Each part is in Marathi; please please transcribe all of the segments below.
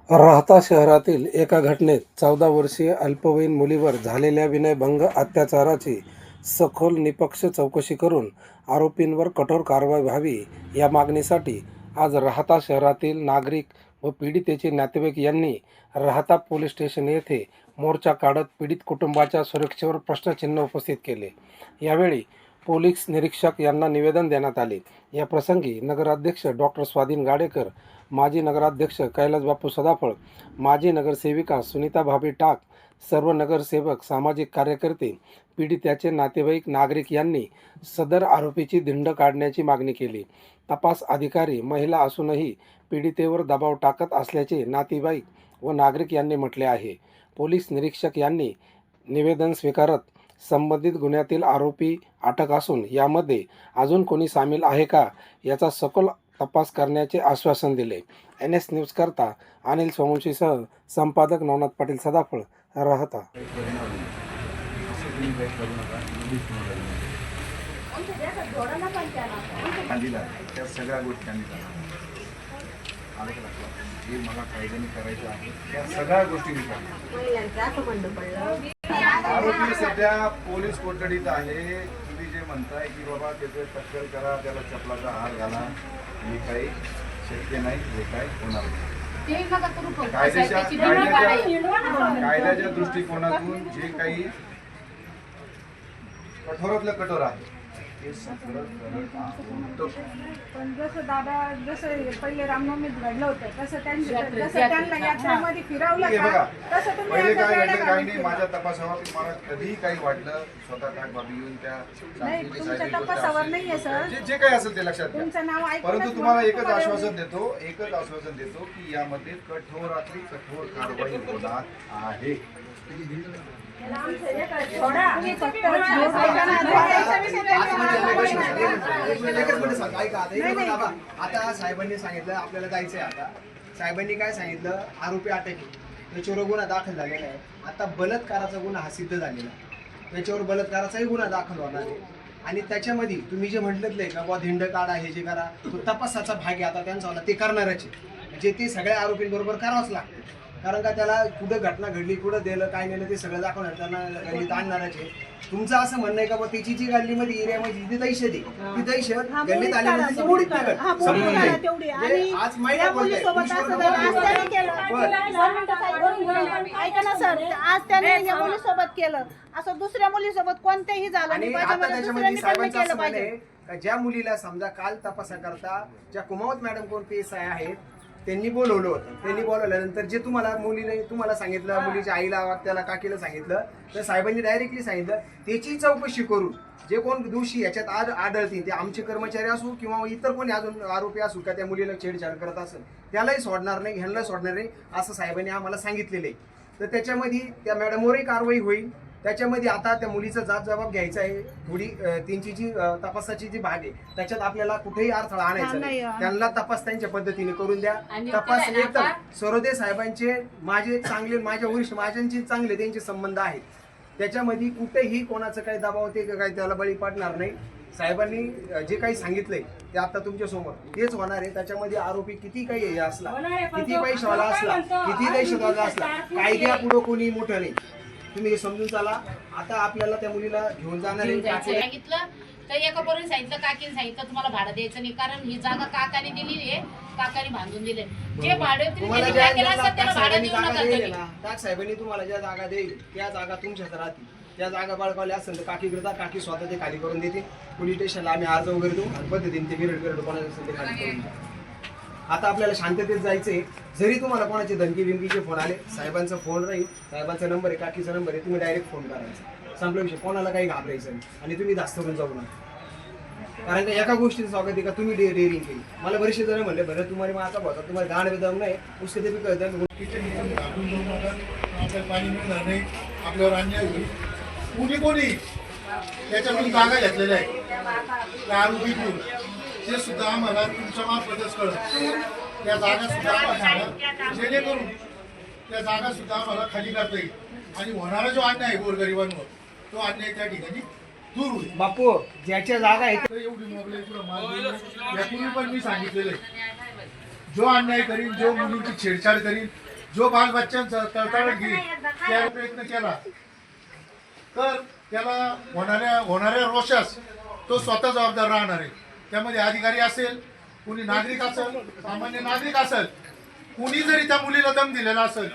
राहता शहरातील एका घटनेत 14 वर्षीय अल्पवयीन मुलीवर झालेल्या विनयभंग अत्याचाराची सखोल निष्पक्ष चौकशी करून आरोपींवर कठोर कारवाई व्हावी या मागणीसाठी आज राहता शहरातील नागरिक व पीडितेचे नातेवाईक यांनी राहता पोलीस स्टेशन येथे मोर्चा काढत पीडित कुटुंबाच्या सुरक्षेवर प्रश्नचिन्ह उपस्थित केले। यावेळी पोलीस निरीक्षक यांना निवेदन देण्यात आले। या प्रसंगी नगराध्यक्ष डॉक्टर स्वाधीन गाडेकर, माजी नगराध्यक्ष कैलास बापू सदाफळ, माजी नगरसेविका सुनीता भाभी टाक, सर्व नगरसेवक, सामाजिक कार्यकर्ते, पीडिताचे नातेवाईक, नागरिक यांनी सदर आरोपीची धिंड काढण्याची मागणी केली। तपास अधिकारी महिला असूनही पीडितेवर दबाव टाकत असल्याचे नातेवाईक व नागरिक यांनी म्हटले आहे। पोलीस निरीक्षक यांनी निवेदन स्वीकारत संबंधित गुन्ह्यातील आरोपी अटक असून यामध्ये अजून कोणी सामील आहे का याचा सखोल तपास करण्याचे आश्वासन दिले। NS न्यूज करता अनिल सोमवंशीसह संपादक नवनाथ पाटील सदाफळ, राहता। त्या सगळ्या गोष्टी जे मला कायद्याने करायचं आहे त्या सगळ्या गोष्टी आरोपी सध्या पोलीस कोठडीत आहे। तुम्ही जे म्हणताय की बाबा त्याचे टक्कल करा, त्याला चपलाचा हार घाला, हे काही शक्य नाही, हे काय होणार नाही। कायद्याच्या दृष्टिकोनातून जे काही कठोरातलं कठोर आहे ते सगळं करत आहोत। पण जसं दादा जसं पहिले रामनवमीत घडलं होतं तसं त्यांना यात्रेमध्ये फिरवलं का? तसं तुम्ही पहिले काय घडलं काही नाही। माझ्या तपासावर मला कधीही काही वाटलं स्वतः टाक बाबी येऊन त्या नाही, तुमच्या तपासावर नाहीये सर, जे काही असेल ते लक्षात घ्या। तुमचं नाव ऐकूनच परंतु तुम्हाला एकच आश्वासन देतो की यामध्ये कठोरातली कठोर कारवाई होणार आहे। आता साहेबांनी सांगितलं आपल्याला जायचंय। आता साहेबांनी काय सांगितलं, आरोपी अटक त्याच्यावर गुन्हा दाखल झालेला आहे। आता बलात्काराचा गुन्हा हा सिद्ध झालेला आहे, त्याच्यावर बलात्काराचाही गुन्हा दाखल होणार आहे। आणि त्याच्यामध्ये तुम्ही जे म्हटलं का बा धिंड काढा, हे जे करा, तो तपासाचा भाग आहे। आता त्यांचा होला ते करणारच आहे, जे ते सगळ्या आरोपींबरोबर करावंच लागतं। कारण का त्याला कुठं घटना घडली, कुठं दिलं, काय नेलं ते सगळं दाखवणार, त्यांना गल्लीत आणणारच आहे। तुमचं असं म्हणणं आहे का बा त्याची जी गल्लीमध्ये एरियामध्ये ती दहशत आहे, ती दहशत गल्लीत आल्यानंतर मोडीत आज माहिती ऐका ना सर, आज त्याने या मुलीसोबत केलं असं दुसऱ्या मुलीसोबत कोणत्याही झालं आणि नाही आता पाहिजे, त्याच्यामध्ये साहेबांचं असं केलं म्हणणं पाहिजे। आहे का ज्या मुलीला समजा काल तपासाकरता ज्या कुमावत मॅडम कोण PSI आहेत त्यांनी बोलवलं होतं, त्यांनी बोलवल्यानंतर जे तुम्हाला सांगितलं, मुलीच्या आईला त्याला काकीला सांगितलं, तर साहेबांनी डायरेक्टली सांगितलं त्याची चौकशी करून जे कोण दोषी याच्यात आढळतील ते आमचे कर्मचारी असू किंवा इतर कोणी अजून आरोपी असू का त्या मुलीला छेडछाड करत असेल त्यालाही सोडणार नाही, ह्यांना सोडणार नाही असं साहेबांनी आम्हाला सांगितलेलं आहे। तर त्याच्यामध्ये त्या मॅडमवरही कारवाई होईल। त्याच्यामध्ये आता त्या मुलीचा जबाब घ्यायचा आहे। थोडी त्यांची जी तपासाची जी भाग आहे त्याच्यात आपल्याला कुठेही अडथळा आणायचा नाही, त्यांना तपास त्यांच्या पद्धतीने करून द्या। तपास एकदम सरोदे साहेबांचे माझे चांगले, माझ्या वरिष्ठ माझ्यांचे चांगले त्यांचे संबंध आहेत, त्याच्यामध्ये कुठेही कोणाचं काही दबाव ते काही त्याला बळी पडणार नाही। साहेबांनी जे काही सांगितलंय ते आता तुमच्या समोर तेच होणार आहे। त्याच्यामध्ये आरोपी किती काही हे असला, किती पैशावाला असला, किती दहशतवादा असला, कायद्या पुढे कोणी मोठं नाही, तुम्ही हे समजून चाला। आता आपल्याला त्या मुलीला घेऊन जाणार आहे। सांगितलं तर एका पोरीने सांगितलं, काकीने सांगितलं तुम्हाला भाडं द्यायचं नाही, कारण ही जागा काकाने दिलेली आहे, काकाने बांधून दिले। जे भाडे तुम्हाला त्याला भाडं देऊ जागा नका देईल ना, टाक साहेबांनी तुम्हाला ज्या जागा देईल त्या जागा तुमच्याच राहतील। त्या जागा बाळगावल्या असेल तर काकीकडे जा, काकी स्वतः ते खाली करून देते। पोलीस स्टेशनला आम्ही अर्ज वगैरे देऊ आणि पद्धतीने ते बिरड कोणाचं असेल ते खाली करून द्या। आता आपल्याला शांततेत जायचंय। जरी तुम्हाला कोणाचे धमकी बिमकीचे फोन आले, साहेबांचा फोन राहील, साहेबांचा नंबर आहे, काकीचा नंबर आहे, तुम्ही डायरेक्ट फोन करायचा, संपला विषय। कोणाला काही घाबरायचं नाही आणि तुम्ही जास्त करून जाऊ नका, कारण का एका गोष्टीचं स्वागत आहे का तुम्ही डेअरिंग केली। मला बरेचसे जण म्हणले बरं तुम्हाला माझा भाऊ तुम्हाला गाण बेदम नाही उसके ते कळतं पाणी मिळणार नाही, आपल्यावर अन्याय होईल। कोणी त्याच्यामध्ये जागा घेतलेल्या आहे आरोपी ते सुद्धा आम्हाला तुमच्या मार्फतच कळलं। त्या जागा सुद्धा आम्हाला जेणेकरून त्या जागा सुद्धा आम्हाला खाली करता येईल आणि होणारा जो अन्याय आहे गोरगरिबांवर तो अन्याय त्या ठिकाणी दूर होईल। बापू ज्याच्या जागा आहेत एवढी मोगले पुढं माल यापूर्वी पण मी सांगितलेलं आहे, जो अन्याय करीन, जो मुलींची छेडछाड करीन जो बाल बच्चांचा तळतळ घेईल त्याला प्रयत्न केला तर त्याला होणाऱ्या रोषास तो स्वतः जबाबदार राहणार आहे. त्यामध्ये अधिकारी असेल, कुणी नागरिक असेल, सामान्य नागरिक असेल, कुणी जरी त्या मुलीला दम दिलेला असेल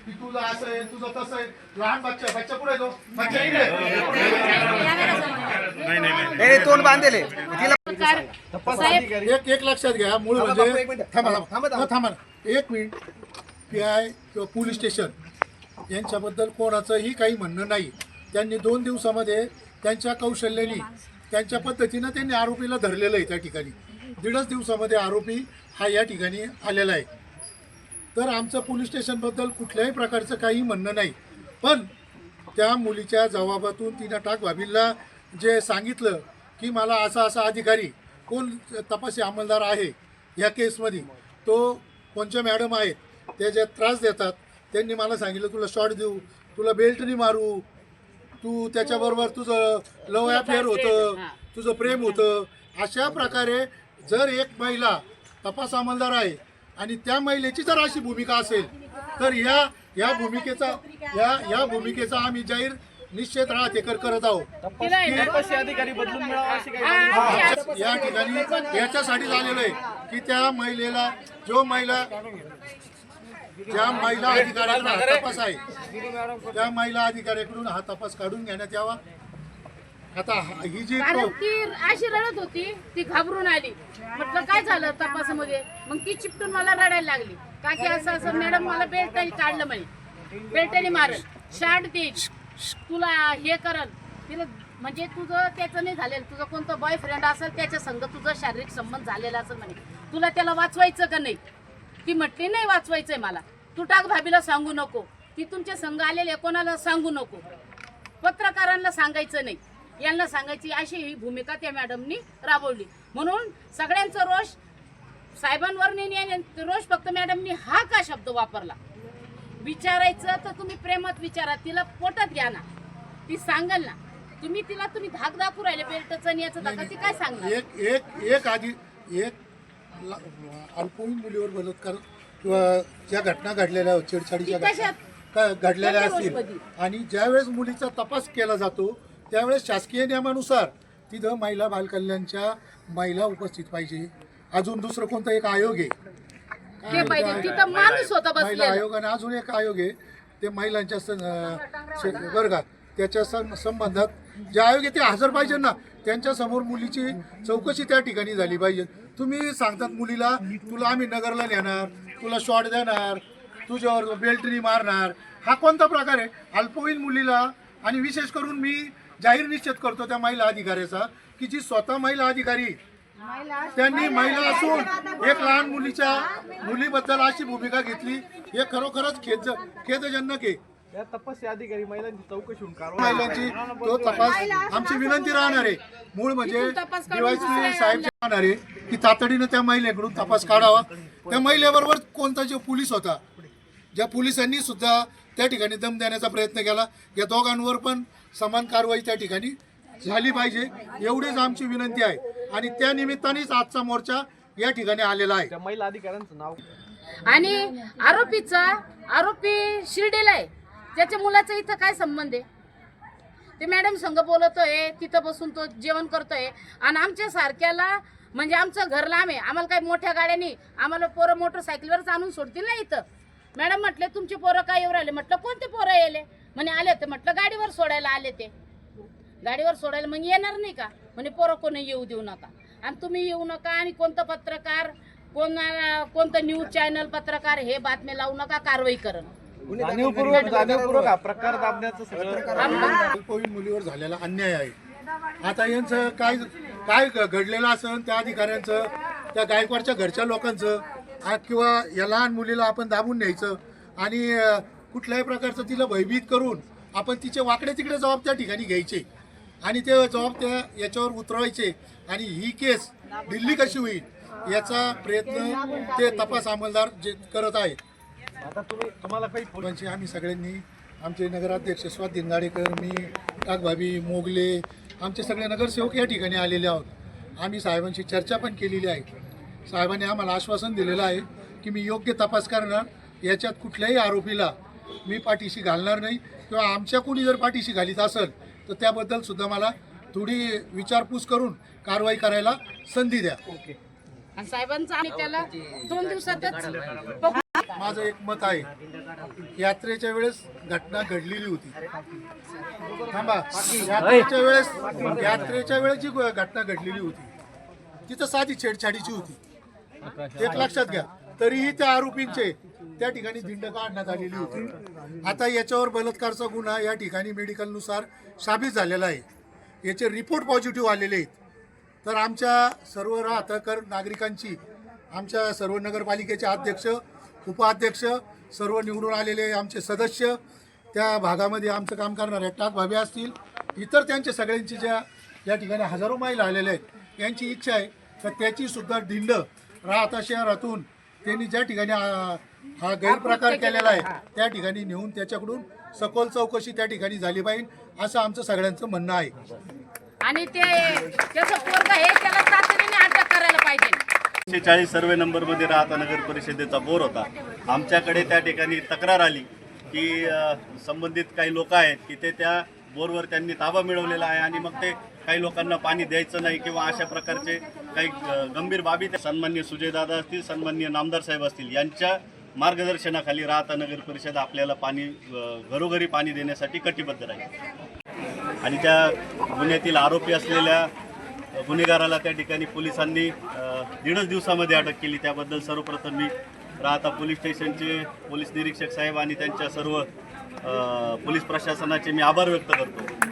की तुझं असं आहे, तुझं तसं आहे, लहान बच्चा पुढे तो बच्चा इकडे तोंड बांधले एक लक्षात घ्या. मूळ म्हणजे थांबा 1 मिनिट. PI किंवा पोलीस स्टेशन यांच्याबद्दल कोणाचंही काही म्हणणं नाही. त्यांनी 2 दिवसामध्ये त्यांच्या कौशल्याने त्यांच्या पद्धतीनं त्यांनी आरोपीला धरलेलं आहे. त्या ठिकाणी 1.5 दिवसामध्ये आरोपी हा या ठिकाणी आलेला आहे. तर आमचं पोलीस स्टेशनबद्दल कुठल्याही प्रकारचं काही म्हणणं नाही. पण त्या मुलीच्या जबाबातून तिनं टाक भाभीला जे सांगितलं की मला असा अधिकारी कोण तपासी अंमलदार आहे या केसमध्ये, तो कोणच्या मॅडम आहेत ते जे त्रास देतात, त्यांनी मला सांगितलं तुला शॉट देऊ, तुला बेल्टनी मारू, तू त्याच्याबरोबर तुझं लव अफेअर होतं, तुझं प्रेम होतं. अशा प्रकारे जर एक महिला तपास अंमलदार आहे आणि त्या महिलेची जर अशी भूमिका असेल तर या भूमिकेचा आम्ही जाहीर निश्चित राहतेकर करत आहोत. या ठिकाणी याच्यासाठी झालेलं आहे की त्या महिलेला ज्या महिला अधिकाऱ्याकडून हा तपास आहे त्या महिला अधिकाऱ्याकडून हा तपास काढून घेण्यात यावा. आता ही जी कारण ती अशी रडत होती, ती घाबरून आली. म्हटलं काय झालं तपासामध्ये, मग ती चिपटून मला रडायला लागली. का की असं मॅडम मला बेल्टने काढलं, म्हणे बेल्टने मारल, शार्ट दे, तुला हे करल, तिला म्हणजे तुझं त्याचं नाही झालेलं, तुझं कोणतं बॉयफ्रेंड असेल त्याच्या संग तुझं शारीरिक संबंध झालेला असेल, म्हणे तुला त्याला वाचवायचं का नाही. ती म्हटली नाही वाचवायचंय मला, तू टाक भाभीला सांगू नको, ती तुमच्या संघ आलेले कोणाला सांगू नको, पत्रकारांना सांगायचं नाही, यांना सांगायची, अशी ही भूमिका त्या मॅडमनी राबवली. म्हणून सगळ्यांचा रोष साहेबांवर नाही, रोष फक्त मॅडमनी हा का शब्द वापरला. विचारायचं तर तुम्ही प्रेमात विचारा, तिला पोटात घ्या ना, ती सांगाल ना. तुम्ही धाक दाखवू राहिले बेल्टचं आणि याचं दाखल, ती काय सांगणार. एक अल्पवयीन मुलीवर बलात्कार किंवा ज्या घटना घडलेल्या छेडछाडीच्या घटना घडलेल्या असतील आणि ज्यावेळेस मुलीचा तपास केला जातो त्यावेळेस शासकीय नियमानुसार तिथं महिला बालकल्याणच्या महिला उपस्थित पाहिजे. अजून दुसरं कोणतं एक आयोग आहे महिला आयोग आणि अजून एक आयोग आहे ते महिलांच्या वर्गात, त्याच्या संबंधात जे आयोग आहे ते हजर पाहिजे ना. त्यांच्यासमोर मुलीची चौकशी त्या ठिकाणी झाली पाहिजे. तुम्ही सांगतात मुलीला तुला आम्ही नगरला नेणार, तुला शॉट देणार, तुझ्यावर बेल्टनी मारणार, हा कोणता प्रकार आहे. अल्पवयीन मुलीला आणि विशेष करून मी जाहीर निश्चित करतो त्या महिला अधिकाऱ्याचा की जी स्वतः महिला अधिकारी त्यांनी महिला असून एक लहान मुलीबद्दल अशी भूमिका घेतली, हे खरोखरच खेदजनक आहे. या तपासी अधिकारी महिलांची चौकशी महिलांची तो तपास आमची विनंती राहणार आहे. मूळ म्हणजे DYSP साहेब राहणार आहे की तातडीनं त्या महिलेकडून तपास काढावा. त्या महिलेबरोबर कोणता जो पोलीस होता, ज्या पोलिसांनी सुद्धा त्या ठिकाणी दम देण्याचा प्रयत्न केला, या दोघांवर पण समान कारवाई त्या ठिकाणी झाली पाहिजे, एवढीच आमची विनंती आहे. आणि त्या निमित्तानेच आजचा मोर्चा या ठिकाणी आलेला आहे. त्या महिला अधिकाऱ्यांचं नाव आणि आरोपी शिर्डीला आहे, त्याच्या मुलाचा इथं काय संबंध आहे. ते मॅडम संघ बोलतोय, तिथं बसून तो जेवण करतोय आणि आमच्या सारख्याला म्हणजे आमचं घर लांब आहे, आम्हाला काही मोठ्या गाड्यांनी आम्हाला पोरं मोटरसायकलवरच आणून सोडतील ना इथं. मॅडम म्हटले तुमचे पोरं काय येऊ राहिले, म्हटलं कोणते पोरं येले, म्हणे आले होते, म्हटलं गाडीवर सोडायला आले, ते गाडीवर सोडायला मग येणार नाही का, म्हणे पोरं कोणी येऊ देऊ नका आणि तुम्ही येऊ नका आणि कोणतं पत्रकार कोणतं न्यूज चॅनल पत्रकार हे बातम्या लावू नका, कारवाई करण. जाणीवपूर्वक हा प्रकार दाबण्याचं सगळं अल्पवयीन मुलीवर झालेला अन्याय आहे. आता यांचं काय घडलेलं असेल त्या अधिकाऱ्यांचं, त्या गायकवाडच्या घरच्या लोकांचं किंवा या लहान मुलीला आपण दाबून न्यायचं आणि कुठल्याही प्रकारचं तिला भयभीत करून आपण तिचे वाकडे तिकडे जबाब त्या ठिकाणी घ्यायचे आणि ते जबाब त्या याच्यावर उतरवायचे आणि ही केस दिल्ली कशी होईल याचा प्रयत्न ते तपास अंमलदार जे करत आहेत. आता तुम्हाला काही आम्ही सगळ्यांनी आमचे नगराध्यक्ष स्वाती दिनगाडेकर, मी टाकभाभी मोगले, आमचे सगळे नगरसेवक या ठिकाणी आलेले आहोत. आम्ही साहेबांशी चर्चा पण केलेली आहे. साहेबांनी आम्हाला आश्वासन दिलेलं आहे की मी योग्य तपास करणार याच्यात कुठल्याही आरोपीला मी पाठीशी घालणार नाही किंवा आमच्या कोणी जर पाठीशी घालीत असेल तर त्याबद्दल सुद्धा मला थोडी विचारपूस करून कारवाई करायला संधी द्या. आणि साहेबांचं आम्ही त्याला 2 दिवसातच बघू. माझं एक मत आहे, यात्रेच्या वेळेस घटना घडलेली होती. थांबा, यात्रेच्या वेळेस जी घटना घडलेली होती तिथं साधी छेडछाडीची होती, एक लक्षात घ्या. तरीही त्या आरोपींचे त्या ठिकाणी धिंड काढण्यात आलेली होती. आता याच्यावर बलात्कारचा गुन्हा या ठिकाणी मेडिकलनुसार साबित झालेला आहे, याचे रिपोर्ट पॉझिटिव्ह आलेले आहेत. तर आमच्या सर्व राहतकर नागरिकांची, आमच्या सर्व नगरपालिकेचे अध्यक्ष, उपाध्यक्ष, सर्व निवडून आलेले आमचे सदस्य, त्या भागामध्ये आमचं काम करणारे टाक भाभी असतील, इतर त्यांचे सगळ्यांची ज्या या ठिकाणी हजारो महिला आलेल्या आहेत, यांची इच्छा आहे तर त्याची सुद्धा धिंड राहता शहरातून त्यांनी ज्या ठिकाणी हा गैरप्रकार केलेला आहे त्या ठिकाणी नेऊन त्याच्याकडून सखोल चौकशी त्या ठिकाणी झाली पाहिजे, असं आमचं सगळ्यांचं म्हणणं आहे. आणि त्याचं पोरगा आहे त्याला तातडीने अटक करायला पाहिजे. 140 सर्वे नंबरमध्ये राहता नगर परिषदेचा बोर होता. आमच्याकडे त्या ठिकाणी तक्रार आली की संबंधित काही लोक आहेत की ते त्या बोरवर त्यांनी ताबा मिळवलेला आहे आणि मग ते काही लोकांना पाणी द्यायचं नाही किंवा अशा प्रकारचे काही गंभीर बाबी. सन्माननीय सुजयदादा असतील, सन्माननीय नामदार साहेब असतील, यांच्या मार्गदर्शनाखाली राहता नगर परिषद आपल्याला पाणी घरोघरी पाणी देण्यासाठी कटिबद्ध राहील. आणि त्या गुन्ह्यातील आरोपी असलेल्या गुन्हेगाराला त्या ठिकाणी पोलिसांनी 1.5 दिवसामध्ये अटक केली. त्याबद्दल सर्वप्रथम मी राहता पोलीस स्टेशनचे पोलीस निरीक्षक साहेब आणि त्यांच्या सर्व पोलीस प्रशासनाचे मी आभार व्यक्त करतो.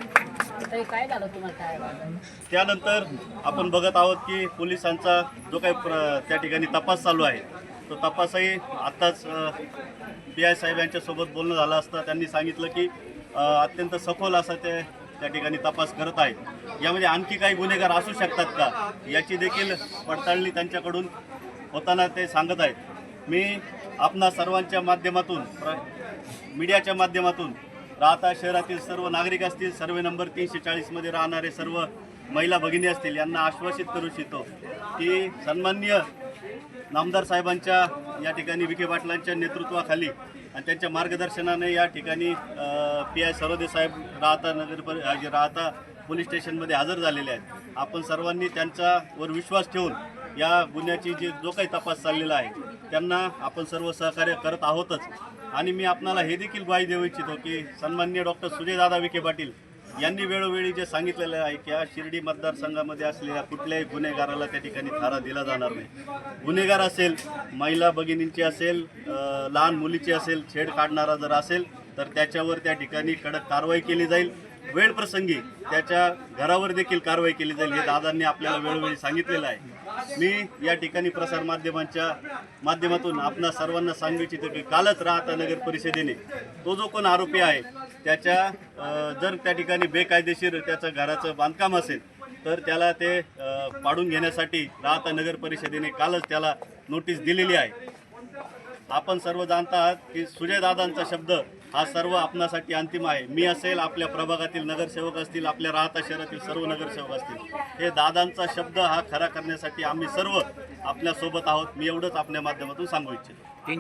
काय झालं तुम्हाला? त्यानंतर आपण बघत आहोत की पोलिसांचा जो काही त्या ठिकाणी तपास चालू आहे तो तपासही आत्ताच PI साहेब यांच्यासोबत बोलणं झालं असता त्यांनी सांगितलं की अत्यंत सखोल असा ते त्या ठिकाणी तपास करत आहेत. यामध्ये आणखी काही गुन्हेगार असू शकतात का याची देखील पडताळणी त्यांच्याकडून होताना ते सांगत आहेत. मी आपणा सर्वांच्या माध्यमातून, मीडियाच्या माध्यमातून राहता शहरातील सर्व नागरिक असतील, सर्वे नंबर 340मध्ये राहणारे सर्व महिला भगिनी असतील, यांना आश्वासित करू इच्छितो की सन्माननीय नामदार साहेबांच्या या ठिकाणी विखे पाटलांच्या नेतृत्वाखाली आणि त्यांच्या मार्गदर्शनाने या ठिकाणी PI सरोदे साहेब राहता पोलीस स्टेशनमध्ये हजर झालेले आहेत. आपण सर्वांनी त्यांच्यावर विश्वास ठेवून या गुन्ह्याची जो काही तपास चाललेला आहे त्यांना आपण सर्व सहकार्य करत आहोतच. आणि मी आपणाला हे देखील ग्वाही देऊ इच्छितो की सन्माननीय डॉक्टर सुजयदादा विखे पाटील यांनी वेळोवेळी जे सांगितलेलं आहे की या शिर्डी मतदारसंघामध्ये असलेल्या कुठल्याही गुन्हेगाराला त्या ठिकाणी थारा दिला जाणार नाही. गुन्हेगार असेल, महिला भगिनींची असेल, लहान मुलीची असेल, छेड काढणारा जर असेल तर त्याच्यावर त्या ठिकाणी कडक कारवाई केली जाईल. वेळ प्रसंगी त्याच्या घरावर देखील कारवाई केली जाईल हे दादांनी आपल्याला वेळोवेळी सांगितलेलं आहे. मी या ठिकाणी प्रसार माध्यमांच्या माध्यमातून आपणा सर्वांना सांगू इच्छितो की कालच राहता नगर परिषदेने तो जो कोण आरोपी आहे त्याच्या जर त्या ठिकाणी बेकायदेशीर त्याचं घराचं बांधकाम असेल तर त्याला ते पाडून घेण्यासाठी राहता नगर परिषदेने कालच त्याला नोटीस दिलेली आहे. आपण सर्व जाणता आहात की सुजयदादांचा शब्द हा सर्व आपणासाठी अंतिम आहे. मी असेल, आपल्या प्रभागातील नगरसेवक असतील, आपल्या राहता शहरातील सर्व नगरसेवक असतील, हे दादांचा शब्द हा खरा करण्यासाठी आम्ही सर्व आपल्यासोबत आहोत. मी एवढंच आपल्या माध्यमातून सांगू इच्छितो.